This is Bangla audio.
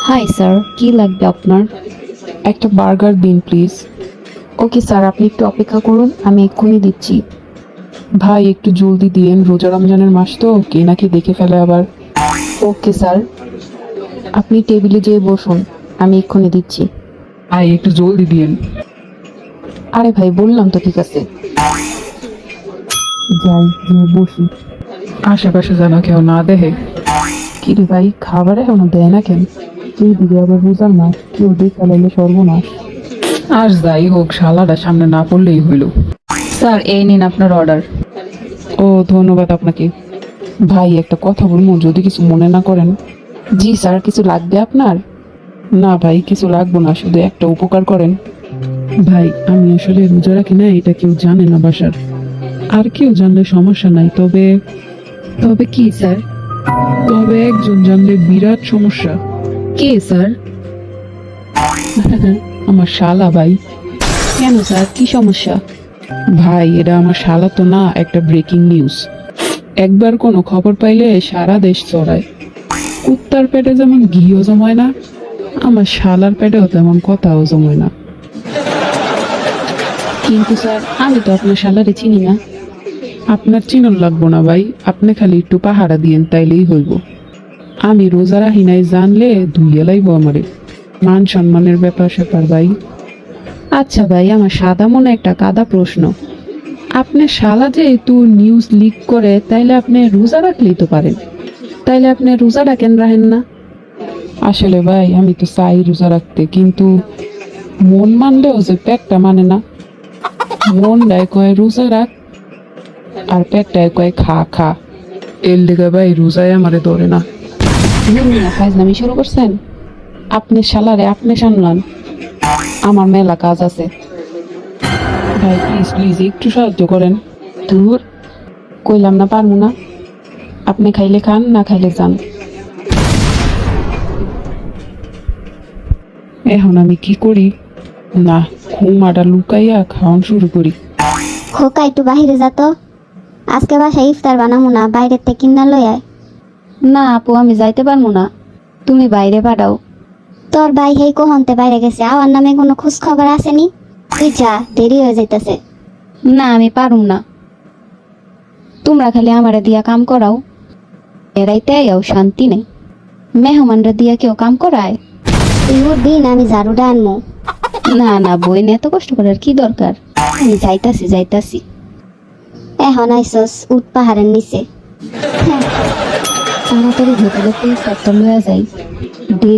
হাই স্যার, কি লাগবে আপনার? একটা বার্গার দিন প্লিজ। ওকে স্যার, আপনি একটু অপেক্ষা করুন, আমি এক্ষুনি দিচ্ছি। ভাই একটু জলদি দিয়েন, রোজা রমজানের মাস তো, কে নাকি দেখে ফেলে আবার। ওকে স্যার, আপনি টেবিলে যেয়ে বসুন, আমি এক্ষুনি দিচ্ছি। ভাই একটু জলদি দিয়েন। আরে ভাই, বললাম তো ঠিক আছে। যাই গিয়ে বসি, আশেপাশে যেন কেউ না দেখে। কিরে ভাই, খাবার এখনো দেয় না কেন? এই দিকে আবার রোজার মাস, কেউ দেখে লাইলে সর্বনাশ। আর যাই হোক, শালাটা সামনে না পড়লেই হইল। স্যার, এই নিন আপনার অর্ডার। ও ধন্যবাদ আপনাকে। ভাই একটা কথা বলবো, যদি কিছু মনে না করেন। জি স্যার, কিছু লাগবে আপনার? না ভাই, কিছু লাগবো না, শুধু একটা উপকার করেন। ভাই আমি আসলে রোজা রাখি না, এটা কেউ জানে না বাসার। আর কেউ জানলে সমস্যা নাই, তবে তবে কি স্যার? তবে একজন জানলে বিরাট সমস্যা। কে স্যার? আমার শালা ভাই। কেন স্যার, কি সমস্যা? ভাই এটা আমার শালা তো না, একটা ব্রেকিং নিউজ। একবার কোনো খবর পাইলে সারা দেশ চড়ায়। কুত্তার পেটে যেমন ঘিও জমায় না, আমার শালার পেটেও তেমন কথাও জমায় না। কিন্তু স্যার, আমি তো আপনার স্যালারি চিনি না। আপনার চিনন লাগবো না ভাই, আপনি খালি একটু পাহারা দিয়েন তাইলেই হইব। আমি রোজা রাখি নাই জানলে ধুইয়া লাইব আমারে। মান সম্মানের ব্যাপার স্যাপার ভাই। আচ্ছা ভাই, আমার সাদা মনে একটা কাদা প্রশ্ন। আপনি শালা যে একটু নিউজ লিক করে, তাইলে আপনি রোজা রাখলেই তো পারেন। তাইলে আপনি রোজাটা কেন রাখেন না? আসলে ভাই আমি তো চাই রোজা রাখতে, কিন্তু মন মানলেও যে পেটটা মানে না। মনটায় কয় রোজা রাখ, আর পেটটায় কয় খা খা। এর লেগে ভাই রোজায় আমারে ধরে না। ফাইজলামি শুরু করছেন? আপনি শালারে আপনি সামলান, আমার মেলা কাজ আছে। ভাই প্লিজ প্লিজ একটু সাহায্য করেন। দূর, কইলাম না পারবো না। আপনি খাইলে খান, না খাইলে যান। এখন আমি কি করি? না, ঘুমাটা লুকাইয়া খাওয়ান শুরু করি। খোকা একটু বাহিরে যা তো, আজকে বাসায় ইফতার বানামু না, বাইরের থেকে কিনা লই আয়। না আপু, আমি যাইতে পারবো না, তুমি বাইরে পাঠাও। তোর ভাই হেই কোহনতে বাইরে গেছে, আমার নামে কোনো খোঁজ খবর আসেনি? তুই যা, দেরি হয়ে যাইতেছে। না আমি পারুম না, তোমরা খালি আমারে দিয়া কাম করাও। এরাইতে আইয়াও শান্তি নেই, মেহমানরা দিয়া কেউ কাম করায়? তুই দিন আমি ঝাড়ুটা আনমু। না না বই নিয়ে এত কষ্ট করার কি দরকার? আমি যাইতাছি যাইতাছি। এখন আইসস উঠ পাহাড়ের নিচে। তাড়াতাড়ি হোটেলে প্লিজ একটা লয়ে যাই, দেরি